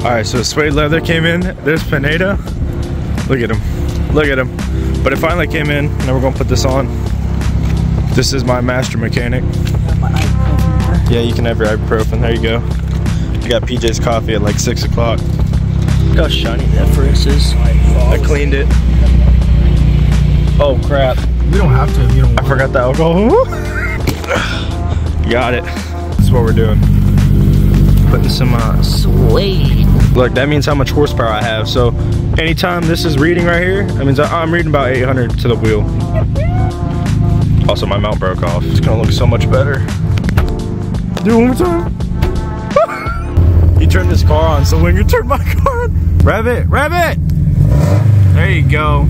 Alright, so suede leather came in. There's Pineda. Look at him. Look at him. But it finally came in. Now we're gonna put this on. This is my master mechanic. Yeah, you can have your ibuprofen. There you go. I got PJ's coffee at like 6 o'clock. Look how shiny that furnace is. I cleaned it. Oh crap. You don't have to if you don't want. I forgot the alcohol. Got it. That's what we're doing. Putting some suede. Look, that means how much horsepower I have. So anytime this is reading right here, that means I'm reading about 800 to the wheel. Also, my mount broke off. It's gonna look so much better. Do it one more time. You turned this car on, so when you turn my car on, rev it, rev it. There you go.